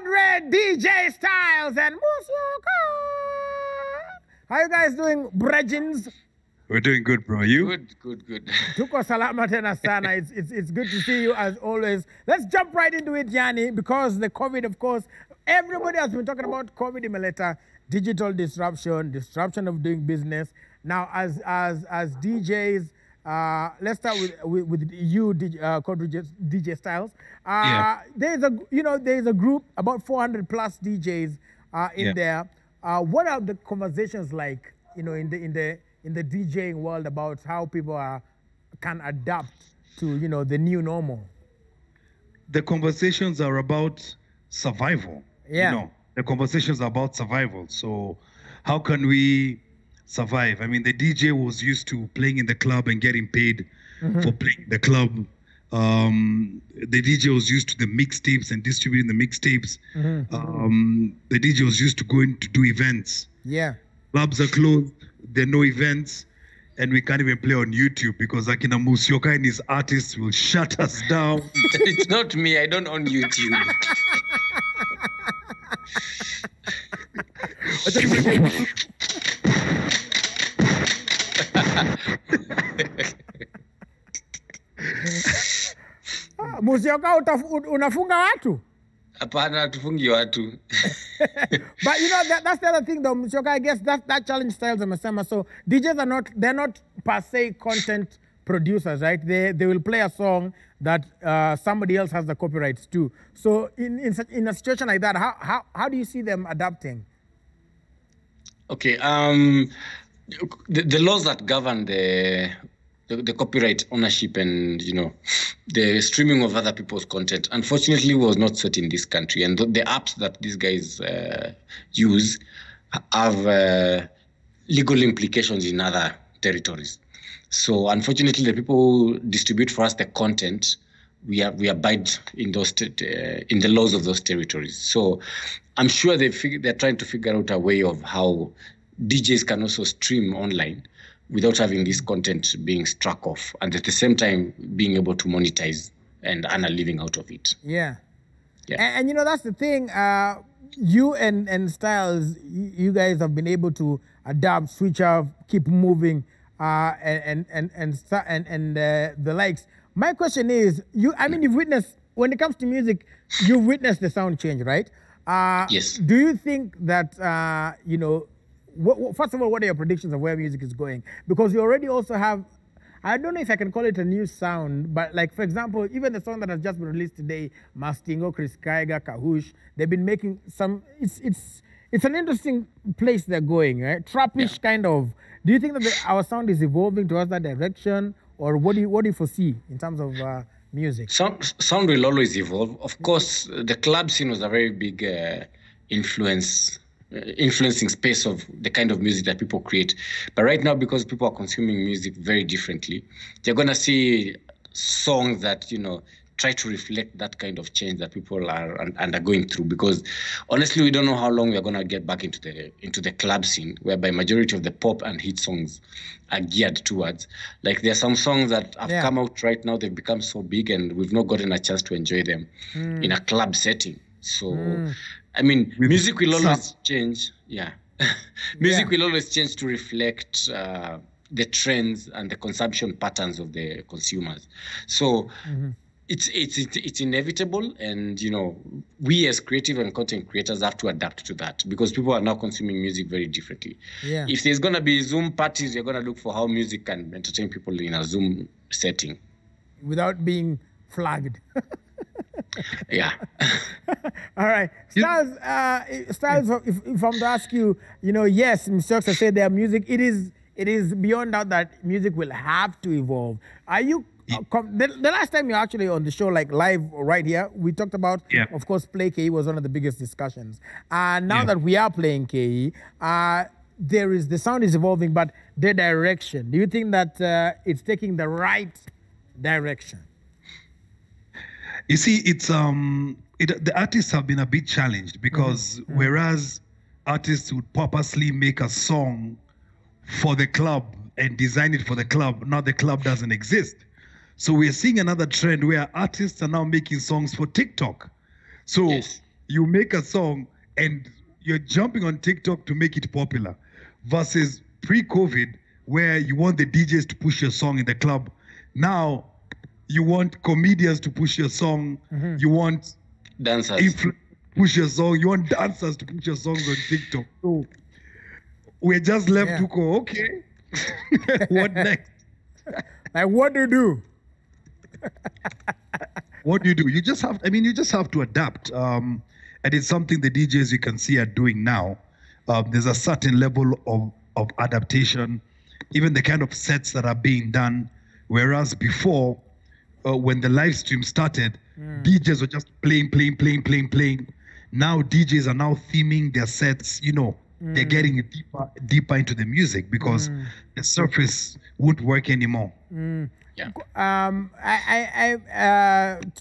Codred, DJ Styles, and Musuka. How you guys doing, Brejins? We're doing good, bro. You? Good. Tuko salama tena sana. It's good to see you as always. Let's jump right into it, Yanni, because the COVID, of course, everybody has been talking about COVID imeleta, digital disruption of doing business. Now, as DJs, let's start with you, DJ Styles. There's a group about 400 plus DJs in there. What are the conversations like, in the DJing world about how people can adapt to the new normal? The conversations are about survival. Yeah. The conversations are about survival. So how can we survive? I mean, the DJ was used to playing in the club and getting paid for playing in the club. The DJ was used to the mixtapes and distributing the mixtapes. The DJ was used to going to do events. Yeah. Clubs are closed. There are no events. And we can't even play on YouTube because Akina Musyoka and his artists will shut us down. It's not me. I don't own YouTube. Musyoka unafunga watu? Hapana, tufungi watu. But that's the other thing though, Musyoka, I guess that challenge Styles amesema. So DJs they're not per se content producers, right? They will play a song that somebody else has the copyrights to. So in a situation like that, how do you see them adapting? Okay, the laws that govern the copyright ownership and the streaming of other people's content, unfortunately, was not set in this country. And the apps that these guys use have legal implications in other territories. So unfortunately, the people who distribute for us the content, we abide in in the laws of those territories. So I'm sure they're trying to figure out a way of how DJs can also stream online without having this content being struck off, and at the same time being able to monetize and earn a living out of it. Yeah. And that's the thing. You and Styles, you guys have been able to adapt, switch off, keep moving, and the likes. My question is, you've witnessed, when it comes to music, you've witnessed the sound change, right? Yes. Do you think that first of all, what are your predictions of where music is going? Because you already also have, I don't know if I can call it a new sound, but like, for example, even the song that has just been released today, Mastingo, Chris Kaiga, Kahush, they've been making some, it's an interesting place they're going, right? Trappish kind of. Do you think that our sound is evolving towards that direction? Or what do you foresee in terms of music? Sound will always evolve. Of course, the club scene was a very big influencing space of the kind of music that people create. But right now, because people are consuming music very differently, you're going to see songs that, try to reflect that kind of change that people are undergoing through. Because honestly, we don't know how long we're going to get back into the club scene, whereby majority of the pop and hit songs are geared towards. Like, there are some songs that have come out right now, they've become so big and we've not gotten a chance to enjoy them in a club setting. So, I mean, music will always change. Yeah. Music will always change to reflect the trends and the consumption patterns of the consumers. So it's inevitable. And, we as creative and content creators have to adapt to that because people are now consuming music very differently. Yeah. If there's going to be Zoom parties, you're going to look for how music can entertain people in a Zoom setting. Without being flagged. Yeah. All right. Styles, if I'm to ask you, yes, Mr. Oxa said their music, it is beyond doubt that music will have to evolve. Are you, the last time you're actually on the show, like live right here, we talked about, of course, Play KE was one of the biggest discussions. And now that we are playing KE, the sound is evolving, but the direction, do you think that it's taking the right direction? You see, it's the artists have been a bit challenged because whereas artists would purposely make a song for the club and design it for the club, now the club doesn't exist. So we're seeing another trend where artists are now making songs for TikTok. So you make a song and you're jumping on TikTok to make it popular, versus pre-COVID where you want the DJs to push your song in the club. Now you want comedians to push your song. You want dancers push your song. You want dancers to push your songs on TikTok. So we're just left to go, okay, what next? Like, what do you do? What do you do? You just have, you just have to adapt. And it's something the DJs you can see are doing now. There's a certain level of adaptation, even the kind of sets that are being done. Whereas before, when the live stream started, DJs were just playing. Now DJs are now theming their sets, they're getting deeper into the music because the surface won't work anymore. Yeah.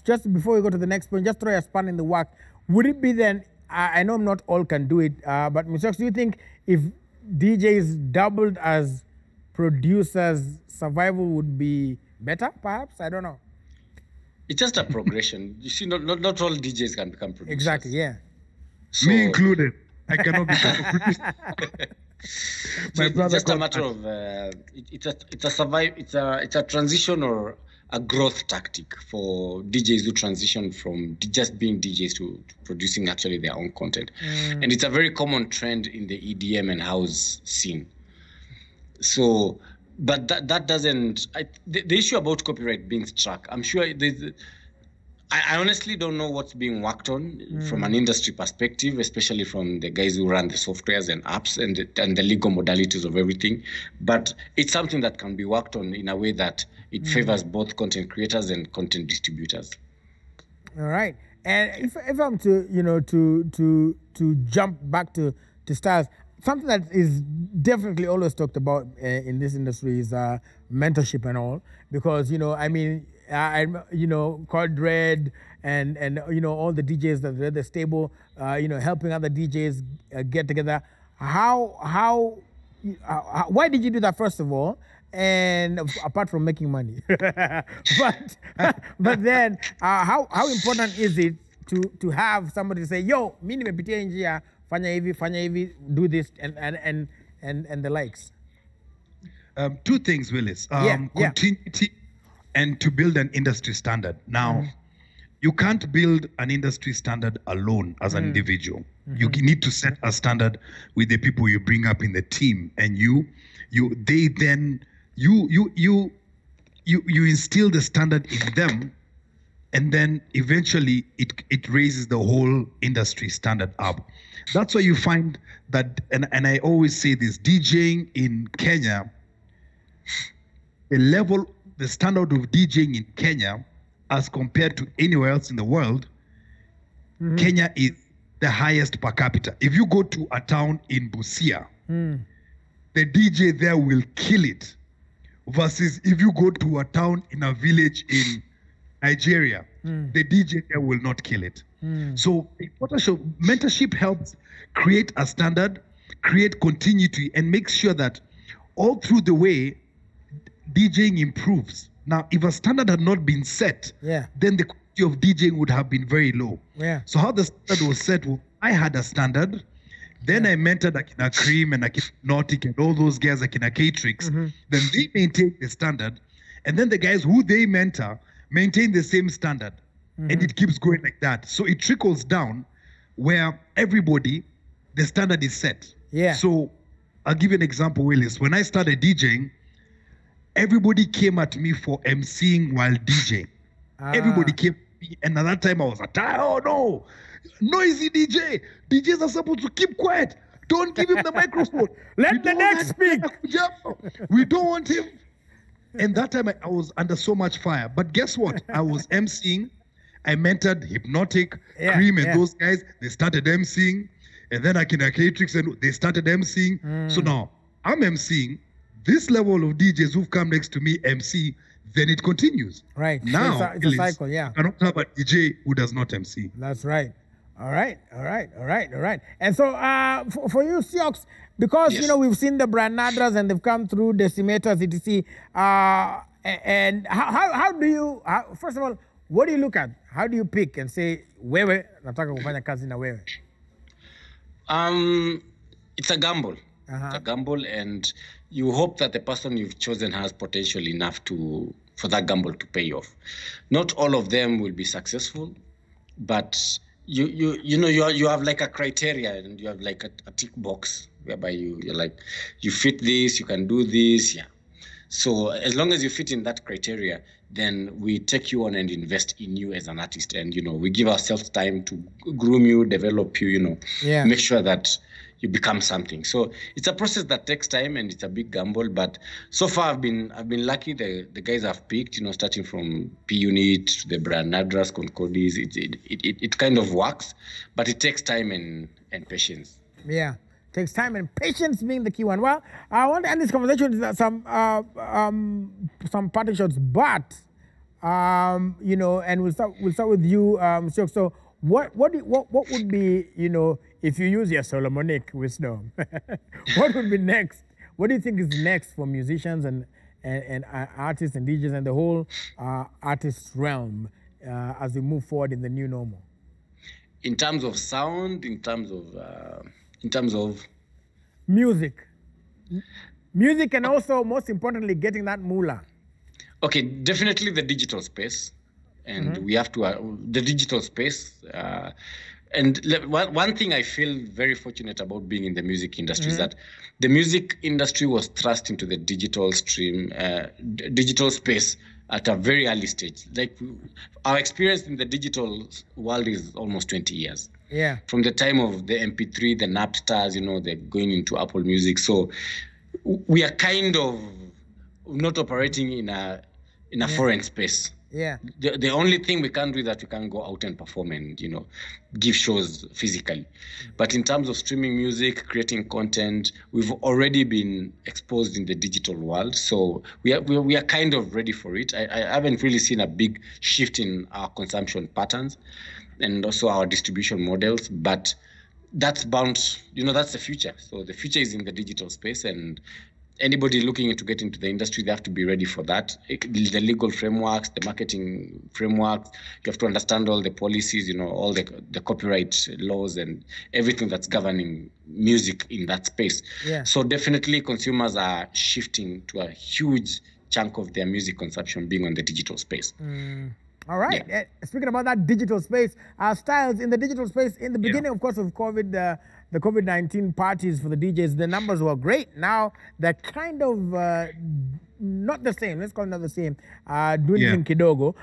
Just before we go to the next point, just throw a span in the work. Would it be then, I know not all can do it, but Mr. do you think if DJs doubled as producers, survival would be better, perhaps? I don't know. It's just a progression. You see, not all DJs can become producers. Exactly, yeah. So, me included. I cannot become a producer. So it's just a matter of it's a transition or a growth tactic for DJs who transition from just being DJs to producing actually their own content. And it's a very common trend in the EDM and house scene. So, but that doesn't, the issue about copyright being struck, I'm sure I honestly don't know what's being worked on from an industry perspective, especially from the guys who run the softwares and apps and the legal modalities of everything. But it's something that can be worked on in a way that it favors both content creators and content distributors. All right. And if I'm to jump back to Styles, something that is definitely always talked about in this industry is mentorship and all, because Called Red and all the DJs that are at the stable, helping other DJs get together. Why did you do that, first of all? And apart from making money, but then how important is it to have somebody say, yo, mi nimepitia njia, fanya hivi, do this and the likes? Two things, Willis. Continuity and to build an industry standard. Now, you can't build an industry standard alone as an individual. You need to set a standard with the people you bring up in the team, and you instill the standard in them, and then eventually it raises the whole industry standard up. That's why you find that, and I always say this, DJing in Kenya, the standard of DJing in Kenya as compared to anywhere else in the world, Kenya is the highest per capita. If you go to a town in Busia, the DJ there will kill it, versus if you go to a town in a village in Nigeria, the DJ there will not kill it. So mentorship helps create a standard, create continuity, and make sure that all through the way, DJing improves. Now, if a standard had not been set, then the quality of DJing would have been very low. So how the standard was set, I had a standard, then I mentored Akina Cream and Akina Nautic and all those guys, Akina Catrix. Then they maintain the standard, and then the guys who they mentor maintain the same standard, and it keeps going like that. So it trickles down where everybody, the standard is set. So I'll give you an example, Willis. When I started DJing, everybody came at me for emceeing while DJing. Everybody came at me, and at that time I was like, oh no, noisy DJ. DJs are supposed to keep quiet. Don't give him the microphone. Let the next speak. We don't want him. And that time I was under so much fire. But guess what? I was emceeing. I mentored Hypnotic, Cream, and those guys. They started emceeing. And then Akina Catrix, and they started emceeing. So now I'm emceeing. This level of DJs who've come next to me MC, then it continues. Right. Now, so it's a cycle, I cannot have a DJ who does not MC. That's right. All right. And so for you, Siox, because, we've seen the brand Nadras and they've come through Decimators, etc. And how do you, first of all, what do you look at? How do you pick and say, wewe nataka kufanya kazi na wewe? It's a gamble. It's a gamble, and you hope that the person you've chosen has potential enough for that gamble to pay off. Not all of them will be successful, but you have like a criteria, and you have like a tick box whereby you're like, you fit this, you can do this, yeah. So as long as you fit in that criteria, then we take you on and invest in you as an artist, and we give ourselves time to groom you, develop you, make sure that you become something. So it's a process that takes time, and it's a big gamble. But so far, I've been lucky. The guys I've picked, starting from P Unit to the brand Nadras, Concordis, it kind of works, but it takes time and patience. Yeah, takes time and patience being the key one. Well, I want to end this conversation with some parting shots, but and we'll start with you, Mr. So what would be, if you use your Solomonic wisdom, what would be next? What do you think is next for musicians and artists and DJs and the whole artist realm as we move forward in the new normal? In terms of sound, in terms of music, and also most importantly, getting that moolah. Okay, definitely the digital space, and we have to the digital space. And one thing I feel very fortunate about being in the music industry is that the music industry was thrust into the digital stream, digital space at a very early stage. Like our experience in the digital world is almost 20 years. Yeah. From the time of the MP3, the Napsters, they're going into Apple Music. So we are kind of not operating in a foreign space. Yeah. The only thing we can do is that we can go out and perform and, give shows physically. But in terms of streaming music, creating content, we've already been exposed in the digital world. So we are kind of ready for it. I haven't really seen a big shift in our consumption patterns and also our distribution models, but that's bound, that's the future. So the future is in the digital space, and anybody looking to get into the industry, they have to be ready for that. The legal frameworks, the marketing frameworks, you have to understand all the policies, all the copyright laws and everything that's governing music in that space. Yeah. So definitely consumers are shifting to a huge chunk of their music consumption being on the digital space. All right. Yeah. Speaking about that digital space, Styles, in the digital space, in the beginning, of course, of COVID, the COVID-19 parties for the DJs, the numbers were great. Now they're kind of not the same. Let's call it not the same. Dwindling kidogo.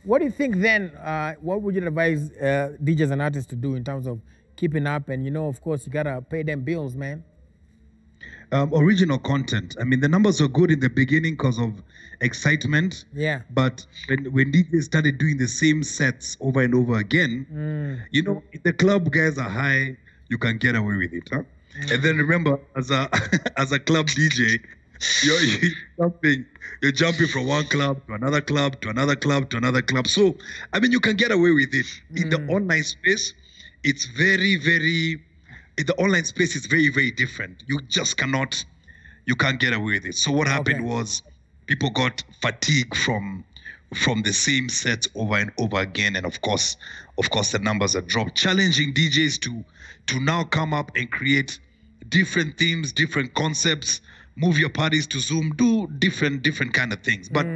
What do you think then? What would you advise DJs and artists to do in terms of keeping up? And of course, you gotta pay them bills, man. Original content. I mean, the numbers were good in the beginning because of excitement. Yeah. But when DJs started doing the same sets over and over again, if the club guys are high, you can get away with it, huh? And then remember, as a club DJ, you're jumping from one club to another club to another club to another club. So I mean, you can get away with it. In the online space, it's very, very. In the online space, it's very, very different. You just can't get away with it. So what happened was people got fatigued from the same sets over and over again, and of course the numbers are dropped. Challenging DJs to now come up and create different themes, different concepts, move your parties to Zoom, do different kind of things. But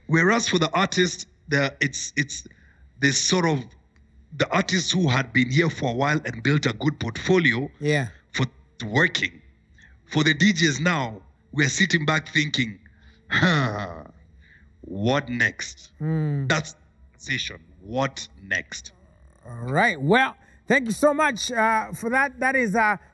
whereas for the artist, there's sort of the artists who had been here for a while and built a good portfolio for working. For the DJs now, we're sitting back thinking, what next? That's the session. What next? All right. Well, thank you so much for that. That is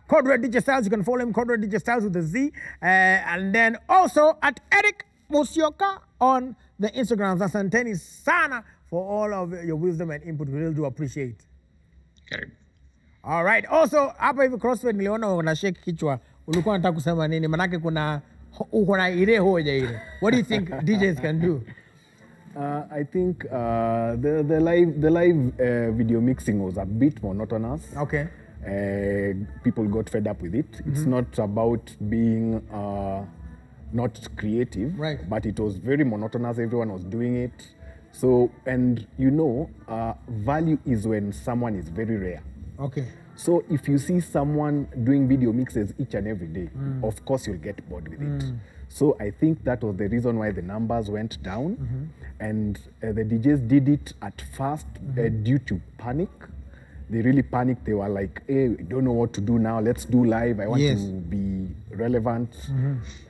Code Red DJ Styles. You can follow him, Code Red DJ Styles with a Z. And then also at Eric Musioka on the Instagrams. Asanteni sana for all of your wisdom and input. We really do appreciate. Okay. All right. Also, hapa hivi CrossFit niliona unashake kichwa. Ulikuwa unataka kusema nini? Manake uko na ile hoja ile. What do you think DJs can do? I think the live video mixing was a bit monotonous. Okay. People got fed up with it. It's not about being not creative, right? But it was very monotonous. Everyone was doing it. So, and you know, value is when someone is very rare. Okay. So if you see someone doing video mixes each and every day, of course you'll get bored with it. So I think that was the reason why the numbers went down. And the DJs did it at first due to panic. They really panicked. They were like, hey, we don't know what to do now. Let's do live. I want to be relevant.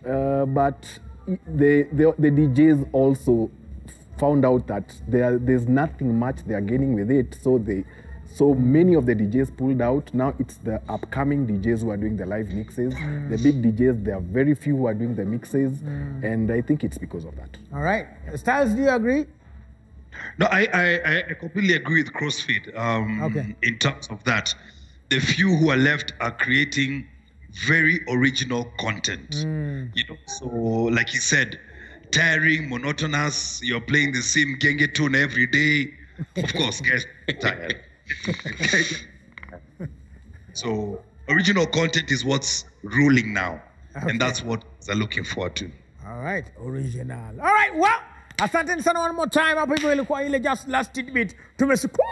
But the DJs also found out that there's nothing much they are gaining with it. So many of the DJs pulled out. Now it's the upcoming DJs who are doing the live mixes. The big DJs, there are very few who are doing the mixes. And I think it's because of that. All right. Styles, do you agree? No, I completely agree with CrossFit in terms of that. The few who are left are creating very original content. You know, so like he said, tiring, monotonous, you're playing the same genge tune every day. Of course, guys, tired. So original content is what's ruling now. And that's what they're looking forward to. All right, original. All right, well, asante sana one more time. Hapo hivyo ilikuwa ile just last tidbit. Tumeshukuru.